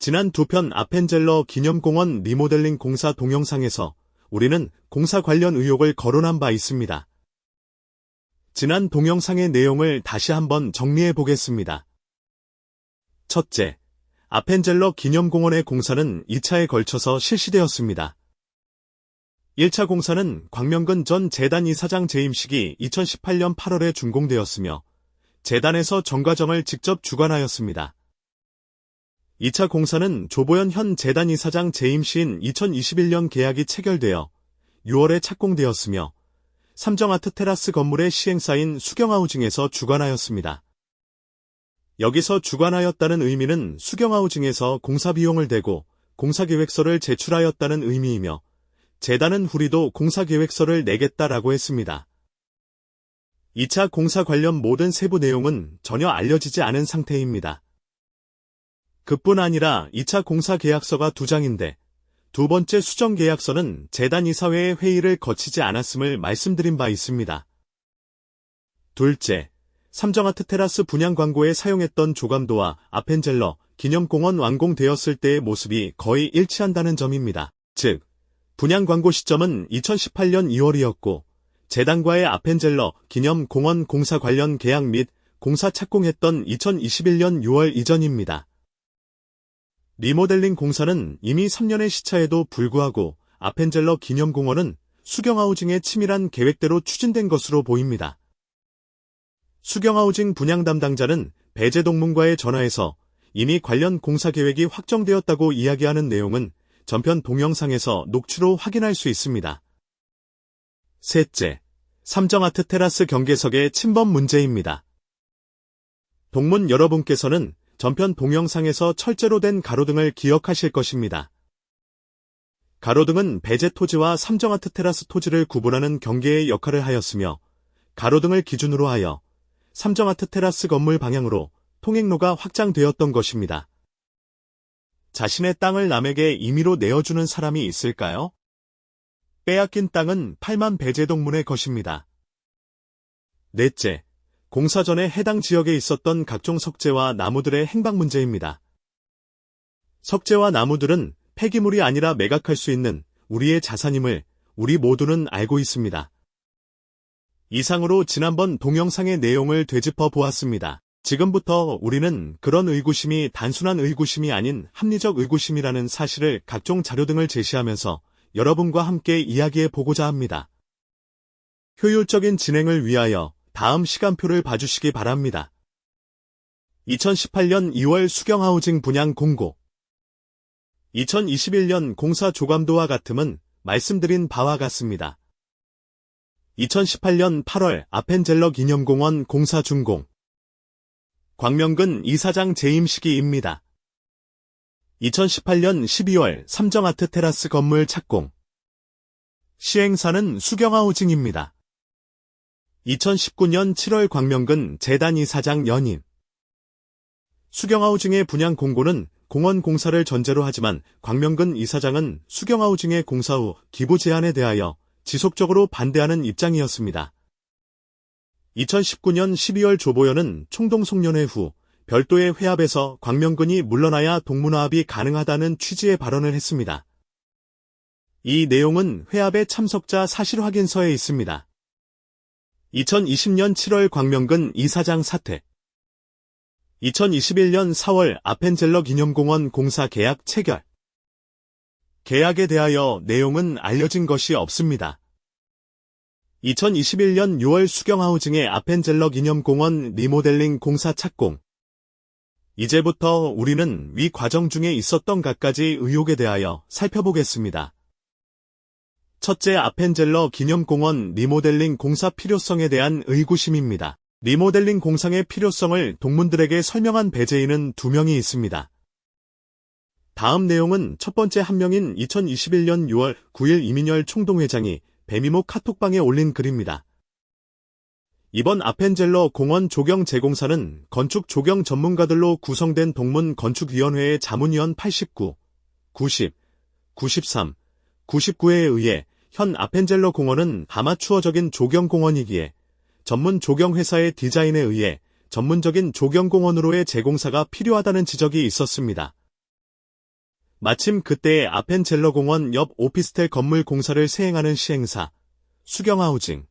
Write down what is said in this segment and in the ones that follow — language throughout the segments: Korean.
지난 두 편 아펜젤러 기념공원 리모델링 공사 동영상에서 우리는 공사 관련 의혹을 거론한 바 있습니다. 지난 동영상의 내용을 다시 한번 정리해 보겠습니다. 첫째, 아펜젤러 기념공원의 공사는 2차에 걸쳐서 실시되었습니다. 1차 공사는 광명근 전 재단 이사장 재임식이 2018년 8월에 준공되었으며 재단에서 정과정을 직접 주관하였습니다. 2차 공사는 조보연 현 재단 이사장 재임 시인 2021년 계약이 체결되어 6월에 착공되었으며 삼정아트테라스 건물의 시행사인 수경하우징에서 주관하였습니다. 여기서 주관하였다는 의미는 수경하우징에서 공사 비용을 대고 공사계획서를 제출하였다는 의미이며 재단은 후리도 공사계획서를 내겠다라고 했습니다. 2차 공사 관련 모든 세부 내용은 전혀 알려지지 않은 상태입니다. 그뿐 아니라 2차 공사 계약서가 2장인데 두 번째 수정 계약서는 재단 이사회의 회의를 거치지 않았음을 말씀드린 바 있습니다. 둘째, 삼정아트테라스 분양 광고에 사용했던 조감도와 아펜젤러 기념공원 완공되었을 때의 모습이 거의 일치한다는 점입니다. 즉, 분양 광고 시점은 2018년 2월이었고 재단과의 아펜젤러 기념공원 공사 관련 계약 및 공사 착공했던 2021년 6월 이전입니다. 리모델링 공사는 이미 3년의 시차에도 불구하고 아펜젤러 기념공원은 수경하우징의 치밀한 계획대로 추진된 것으로 보입니다. 수경하우징 분양 담당자는 배재동문과의 전화에서 이미 관련 공사 계획이 확정되었다고 이야기하는 내용은 전편 동영상에서 녹취로 확인할 수 있습니다. 셋째, 삼정아트테라스 경계석의 침범 문제입니다. 동문 여러분께서는 전편 동영상에서 철제로 된 가로등을 기억하실 것입니다. 가로등은 배제 토지와 삼정아트테라스 토지를 구분하는 경계의 역할을 하였으며 가로등을 기준으로 하여 삼정아트테라스 건물 방향으로 통행로가 확장되었던 것입니다. 자신의 땅을 남에게 임의로 내어주는 사람이 있을까요? 빼앗긴 땅은 8만 배제동문의 것입니다. 넷째, 공사 전에 해당 지역에 있었던 각종 석재와 나무들의 행방 문제입니다. 석재와 나무들은 폐기물이 아니라 매각할 수 있는 우리의 자산임을 우리 모두는 알고 있습니다. 이상으로 지난번 동영상의 내용을 되짚어 보았습니다. 지금부터 우리는 그런 의구심이 단순한 의구심이 아닌 합리적 의구심이라는 사실을 각종 자료 등을 제시하면서 여러분과 함께 이야기해 보고자 합니다. 효율적인 진행을 위하여 다음 시간표를 봐주시기 바랍니다. 2018년 2월 수경하우징 분양 공고 2021년 공사 조감도와 같음은 말씀드린 바와 같습니다. 2018년 8월 아펜젤러 기념공원 공사 준공 광명근 이사장 재임 시기입니다. 2018년 12월 삼정아트테라스 건물 착공 시행사는 수경하우징입니다. 2019년 7월 광명근 재단 이사장 연임 수경하우징의 분양 공고는 공원 공사를 전제로 하지만 광명근 이사장은 수경하우징의 공사 후 기부 제한에 대하여 지속적으로 반대하는 입장이었습니다. 2019년 12월 조보연은 총동 송년회 후 별도의 회합에서 광명근이 물러나야 동문화합이 가능하다는 취지의 발언을 했습니다. 이 내용은 회합의 참석자 사실 확인서에 있습니다. 2020년 7월 광명근 이사장 사퇴 2021년 4월 아펜젤러 기념공원 공사 계약 체결 계약에 대하여 내용은 알려진 것이 없습니다. 2021년 6월 수경하우징의 아펜젤러 기념공원 리모델링 공사 착공 이제부터 우리는 위 과정 중에 있었던 갖가지 의혹에 대하여 살펴보겠습니다. 첫째, 아펜젤러 기념공원 리모델링 공사 필요성에 대한 의구심입니다. 리모델링 공상의 필요성을 동문들에게 설명한 배재인은 2명이 있습니다. 다음 내용은 첫 번째 한 명인 2021년 6월 9일 이민열 총동회장이 배미모 카톡방에 올린 글입니다. 이번 아펜젤러 공원 조경 재공사는 건축 조경 전문가들로 구성된 동문 건축위원회의 자문위원 89, 90, 93, 99회에 의해 현 아펜젤러 공원은 아마추어적인 조경공원이기에 전문 조경회사의 디자인에 의해 전문적인 조경공원으로의 재공사가 필요하다는 지적이 있었습니다. 마침 그때에 아펜젤러 공원 옆 오피스텔 건물 공사를 시행하는 시행사 수경하우징에서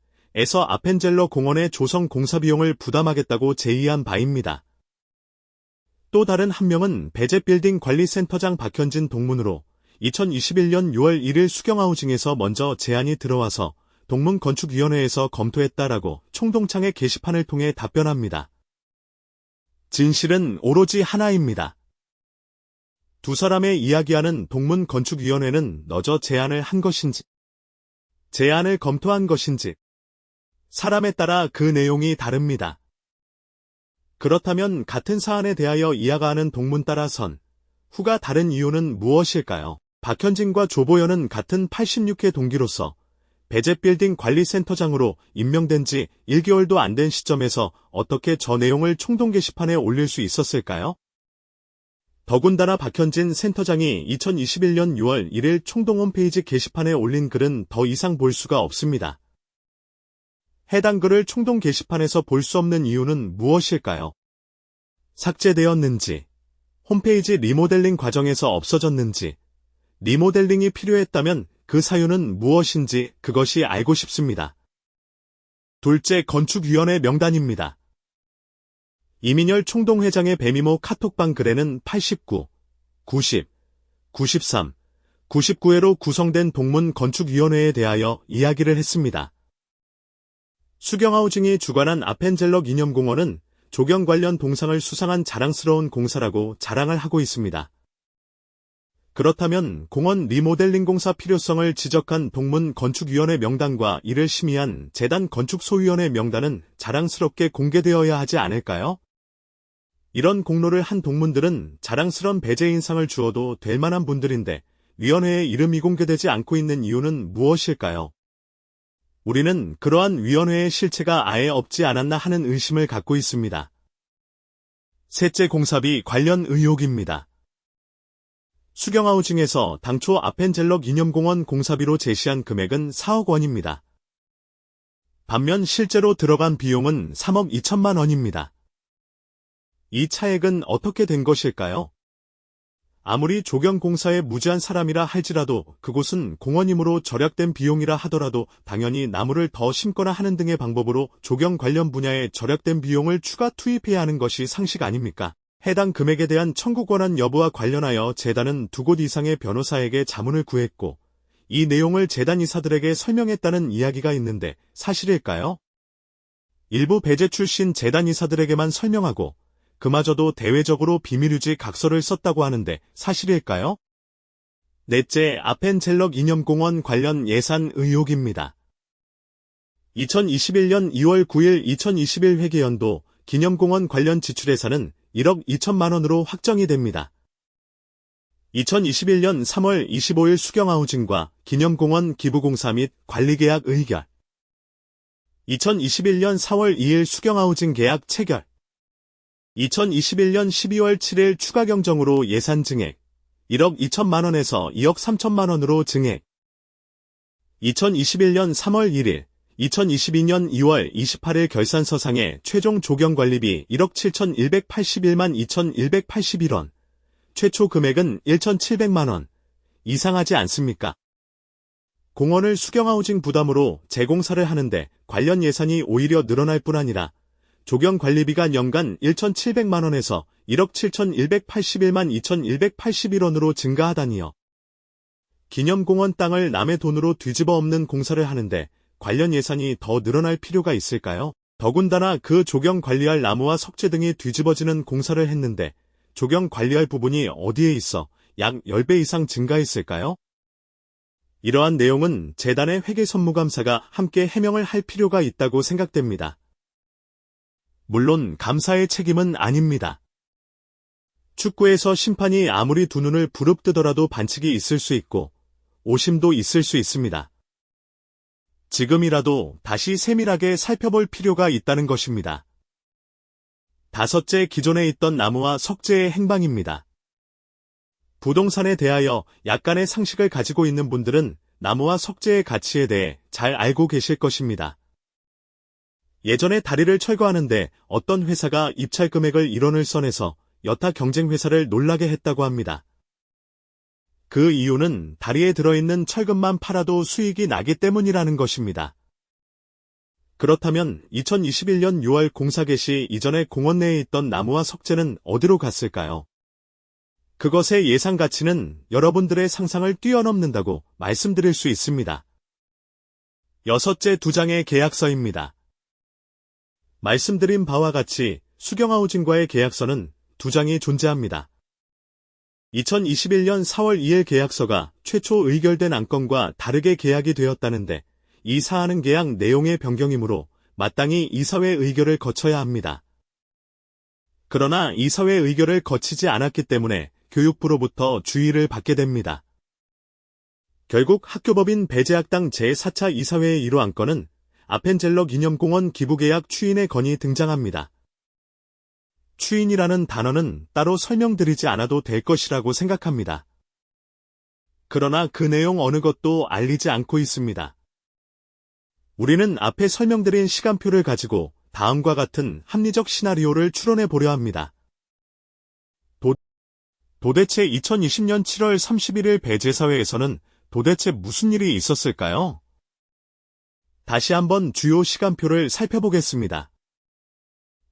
아펜젤러 공원의 조성 공사 비용을 부담하겠다고 제의한 바입니다. 또 다른 한 명은 배재빌딩 관리센터장 박현진 동문으로 2021년 6월 1일 수경하우징에서 먼저 제안이 들어와서 동문건축위원회에서 검토했다라고 총동창회 게시판을 통해 답변합니다. 진실은 오로지 하나입니다. 두 사람의 이야기하는 동문건축위원회는 너저 제안을 한 것인지, 제안을 검토한 것인지, 사람에 따라 그 내용이 다릅니다. 그렇다면 같은 사안에 대하여 이야가하는 동문 따라선 후가 다른 이유는 무엇일까요? 박현진과 조보연은 같은 86회 동기로서 배재빌딩 관리센터장으로 임명된 지 1개월도 안 된 시점에서 어떻게 저 내용을 총동 게시판에 올릴 수 있었을까요? 더군다나 박현진 센터장이 2021년 6월 1일 총동 홈페이지 게시판에 올린 글은 더 이상 볼 수가 없습니다. 해당 글을 총동 게시판에서 볼 수 없는 이유는 무엇일까요? 삭제되었는지, 홈페이지 리모델링 과정에서 없어졌는지, 리모델링이 필요했다면 그 사유는 무엇인지 그것이 알고 싶습니다. 둘째, 건축위원회 명단입니다. 이민열 총동회장의 배미모 카톡방 글에는 89, 90, 93, 99회로 구성된 동문건축위원회에 대하여 이야기를 했습니다. 수경하우징이 주관한 아펜젤러 기념공원은 조경 관련 동상을 수상한 자랑스러운 공사라고 자랑을 하고 있습니다. 그렇다면 공원 리모델링 공사 필요성을 지적한 동문건축위원회 명단과 이를 심의한 재단건축소위원회 명단은 자랑스럽게 공개되어야 하지 않을까요? 이런 공로를 한 동문들은 자랑스런 배제 인상을 주어도 될 만한 분들인데 위원회에 이름이 공개되지 않고 있는 이유는 무엇일까요? 우리는 그러한 위원회의 실체가 아예 없지 않았나 하는 의심을 갖고 있습니다. 셋째, 공사비 관련 의혹입니다. 수경하우징에서 당초 아펜젤러 기념공원 공사비로 제시한 금액은 4억 원입니다. 반면 실제로 들어간 비용은 3억 2천만 원입니다. 이 차액은 어떻게 된 것일까요? 아무리 조경공사에 무지한 사람이라 할지라도 그곳은 공원이므로 절약된 비용이라 하더라도 당연히 나무를 더 심거나 하는 등의 방법으로 조경 관련 분야에 절약된 비용을 추가 투입해야 하는 것이 상식 아닙니까? 해당 금액에 대한 청구 권한 여부와 관련하여 재단은 2곳 이상의 변호사에게 자문을 구했고 이 내용을 재단 이사들에게 설명했다는 이야기가 있는데 사실일까요? 일부 배재 출신 재단 이사들에게만 설명하고 그마저도 대외적으로 비밀유지 각서를 썼다고 하는데 사실일까요? 넷째, 아펜젤러 기념공원 관련 예산 의혹입니다. 2021년 2월 9일 2021 회계연도 기념공원 관련 지출 예산은 1억 2천만 원으로 확정이 됩니다. 2021년 3월 25일 수경하우징과 기념공원 기부공사 및 관리계약 의결 2021년 4월 2일 수경하우징 계약 체결 2021년 12월 7일 추가 경정으로 예산 증액 1억 2천만 원에서 2억 3천만 원으로 증액 2021년 3월 1일 2022년 2월 28일 결산서상의 최종 조경관리비 1억 7,181만 2,181원 최초 금액은 1,700만 원 이상하지 않습니까? 공원을 수경하우징 부담으로 재공사를 하는데 관련 예산이 오히려 늘어날 뿐 아니라 조경관리비가 연간 1,700만 원에서 1억 7,181만 2,181원으로 증가하다니요. 기념공원 땅을 남의 돈으로 뒤집어 엎는 공사를 하는데 관련 예산이 더 늘어날 필요가 있을까요? 더군다나 그 조경 관리할 나무와 석재 등이 뒤집어지는 공사를 했는데 조경 관리할 부분이 어디에 있어 약 10배 이상 증가했을까요? 이러한 내용은 재단의 회계선무감사가 함께 해명을 할 필요가 있다고 생각됩니다. 물론 감사의 책임은 아닙니다. 축구에서 심판이 아무리 두 눈을 부릅뜨더라도 반칙이 있을 수 있고 오심도 있을 수 있습니다. 지금이라도 다시 세밀하게 살펴볼 필요가 있다는 것입니다. 다섯째, 기존에 있던 나무와 석재의 행방입니다. 부동산에 대하여 약간의 상식을 가지고 있는 분들은 나무와 석재의 가치에 대해 잘 알고 계실 것입니다. 예전에 다리를 철거하는데 어떤 회사가 입찰 금액을 1원을 써내서 여타 경쟁 회사를 놀라게 했다고 합니다. 그 이유는 다리에 들어있는 철근만 팔아도 수익이 나기 때문이라는 것입니다. 그렇다면 2021년 6월 공사 개시 이전에 공원 내에 있던 나무와 석재는 어디로 갔을까요? 그것의 예상 가치는 여러분들의 상상을 뛰어넘는다고 말씀드릴 수 있습니다. 여섯째 2장의 계약서입니다. 말씀드린 바와 같이 수경하우징과의 계약서는 2장이 존재합니다. 2021년 4월 2일 계약서가 최초 의결된 안건과 다르게 계약이 되었다는데 이 사안은 계약 내용의 변경이므로 마땅히 이사회 의결을 거쳐야 합니다. 그러나 이사회 의결을 거치지 않았기 때문에 교육부로부터 주의를 받게 됩니다. 결국 학교법인 배재학당 제4차 이사회의 1호 안건은 아펜젤러 기념공원 기부계약 추인의 건이 등장합니다. 추인이라는 단어는 따로 설명드리지 않아도 될 것이라고 생각합니다. 그러나 그 내용 어느 것도 알리지 않고 있습니다. 우리는 앞에 설명드린 시간표를 가지고 다음과 같은 합리적 시나리오를 추론해 보려 합니다. 도대체 2020년 7월 31일 배재사회에서는 도대체 무슨 일이 있었을까요? 다시 한번 주요 시간표를 살펴보겠습니다.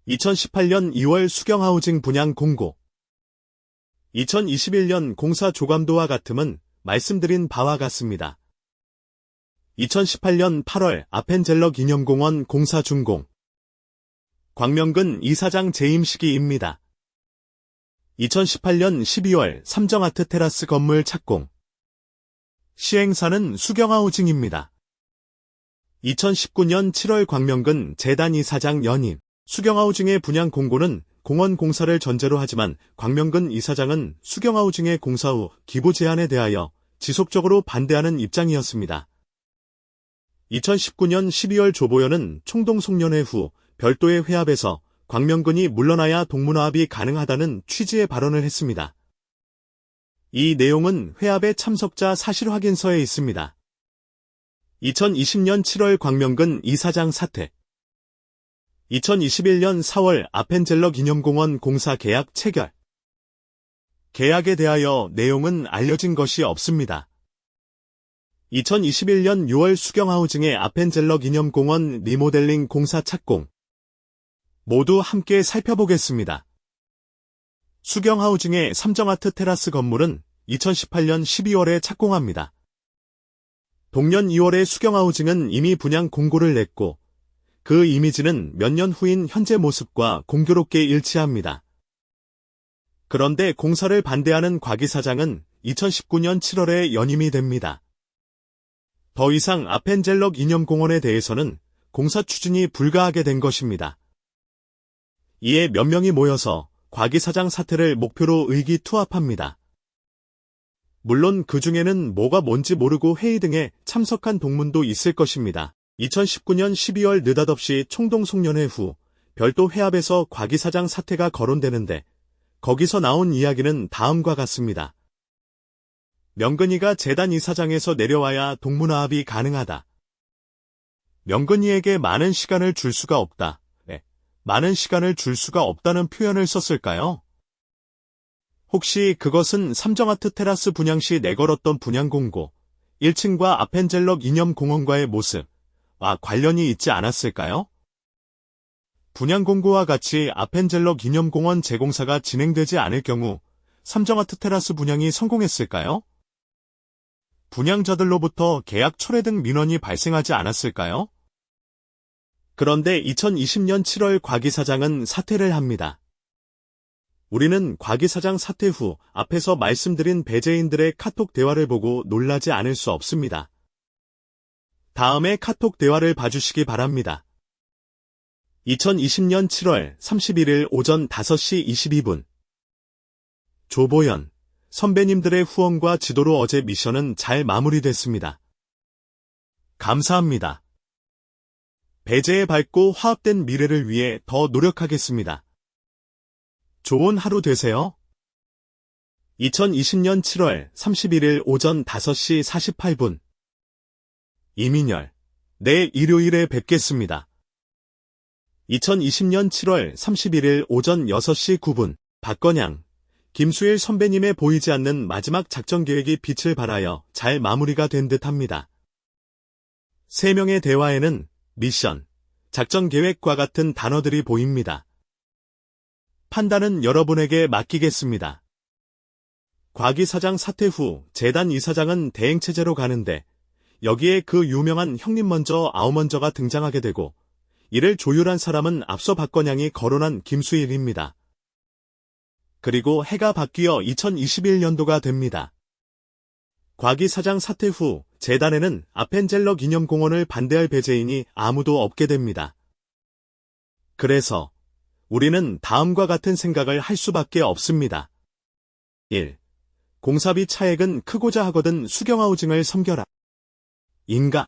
2018년 2월 수경하우징 분양 공고. 2021년 공사 조감도와 같음은 말씀드린 바와 같습니다. 2018년 8월 아펜젤러 기념공원 공사 준공. 광명근 이사장 재임식이입니다. 2018년 12월 삼정아트 테라스 건물 착공. 시행사는 수경하우징입니다. 2019년 7월 광명근 재단 이사장 연임. 수경하우징의 분양 공고는 공원 공사를 전제로 하지만 광명근 이사장은 수경하우징의 공사 후 기부 제안에 대하여 지속적으로 반대하는 입장이었습니다. 2019년 12월 조보연은 총동송년회 후 별도의 회합에서 광명근이 물러나야 동문화합이 가능하다는 취지의 발언을 했습니다. 이 내용은 회합의 참석자 사실 확인서에 있습니다. 2020년 7월 광명근 이사장 사퇴. 2021년 4월 아펜젤러 기념공원 공사 계약 체결. 계약에 대하여 내용은 알려진 것이 없습니다. 2021년 6월 수경하우징의 아펜젤러 기념공원 리모델링 공사 착공. 모두 함께 살펴보겠습니다. 수경하우징의 삼정아트 테라스 건물은 2018년 12월에 착공합니다. 동년 2월에 수경하우징은 이미 분양 공고를 냈고 그 이미지는 몇 년 후인 현재 모습과 공교롭게 일치합니다. 그런데 공사를 반대하는 곽 이사장은 2019년 7월에 연임이 됩니다. 더 이상 아펜젤러 기념공원에 대해서는 공사 추진이 불가하게 된 것입니다. 이에 몇 명이 모여서 곽 이사장 사퇴를 목표로 의기투합합니다. 물론 그 중에는 뭐가 뭔지 모르고 회의 등에 참석한 동문도 있을 것입니다. 2019년 12월 느닷없이 총동송년회 후 별도 회합에서 곽 이사장 사퇴가 거론되는데 거기서 나온 이야기는 다음과 같습니다. 명근이가 재단 이사장에서 내려와야 동문화합이 가능하다. 명근이에게 많은 시간을 줄 수가 없다. 많은 시간을 줄 수가 없다는 표현을 썼을까요? 혹시 그것은 삼정아트 테라스 분양 시 내걸었던 분양 공고, 1층과 아펜젤러 기념공원과의 모습과 관련이 있지 않았을까요? 분양 공고와 같이 아펜젤러 기념공원 재공사가 진행되지 않을 경우 삼정아트 테라스 분양이 성공했을까요? 분양자들로부터 계약 철회 등 민원이 발생하지 않았을까요? 그런데 2020년 7월 곽 이사장은 사퇴를 합니다. 우리는 곽 이사장 사퇴 후 앞에서 말씀드린 배재인들의 카톡 대화를 보고 놀라지 않을 수 없습니다. 다음에 카톡 대화를 봐주시기 바랍니다. 2020년 7월 31일 오전 5시 22분. 조보연, 선배님들의 후원과 지도로 어제 미션은 잘 마무리됐습니다. 감사합니다. 배재에 밝고 화합된 미래를 위해 더 노력하겠습니다. 좋은 하루 되세요. 2020년 7월 31일 오전 5시 48분. 이민열, 내일 일요일에 뵙겠습니다. 2020년 7월 31일 오전 6시 9분. 박건양, 김수일 선배님의 보이지 않는 마지막 작전 계획이 빛을 발하여 잘 마무리가 된 듯합니다. 3명의 대화에는 미션, 작전 계획과 같은 단어들이 보입니다. 판단은 여러분에게 맡기겠습니다. 곽이 사장 사퇴 후 재단 이사장은 대행체제로 가는데 여기에 그 유명한 형님 먼저 아우 먼저가 등장하게 되고 이를 조율한 사람은 앞서 박건양이 거론한 김수일입니다. 그리고 해가 바뀌어 2021년도가 됩니다. 곽이 사장 사퇴 후 재단에는 아펜젤러 기념공원을 반대할 배재인이 아무도 없게 됩니다. 그래서 우리는 다음과 같은 생각을 할 수밖에 없습니다. 1. 공사비 차액은 크고자 하거든 수경하우징을 섬겨라. 인가.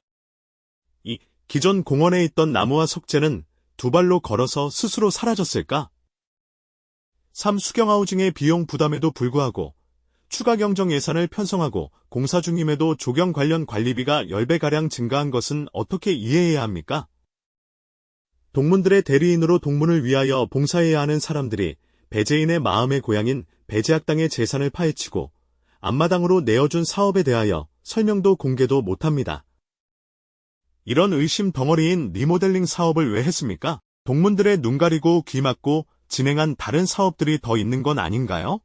2. 기존 공원에 있던 나무와 석재는 2발로 걸어서 스스로 사라졌을까? 3. 수경하우징의 비용 부담에도 불구하고 추가 경정 예산을 편성하고 공사 중임에도 조경 관련 관리비가 10배가량 증가한 것은 어떻게 이해해야 합니까? 동문들의 대리인으로 동문을 위하여 봉사해야 하는 사람들이 배재인의 마음의 고향인 배재학당의 재산을 파헤치고 앞마당으로 내어준 사업에 대하여 설명도 공개도 못합니다. 이런 의심 덩어리인 리모델링 사업을 왜 했습니까? 동문들의 눈 가리고 귀 막고 진행한 다른 사업들이 더 있는 건 아닌가요?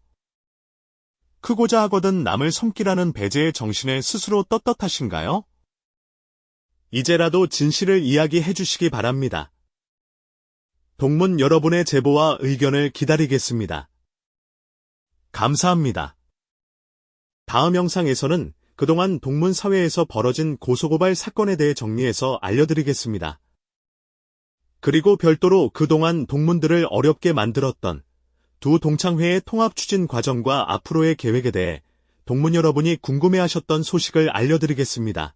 크고자 하거든 남을 섬기라는 배재의 정신에 스스로 떳떳하신가요? 이제라도 진실을 이야기해 주시기 바랍니다. 동문 여러분의 제보와 의견을 기다리겠습니다. 감사합니다. 다음 영상에서는 그동안 동문 사회에서 벌어진 고소고발 사건에 대해 정리해서 알려드리겠습니다. 그리고 별도로 그동안 동문들을 어렵게 만들었던 두 동창회의 통합 추진 과정과 앞으로의 계획에 대해 동문 여러분이 궁금해하셨던 소식을 알려드리겠습니다.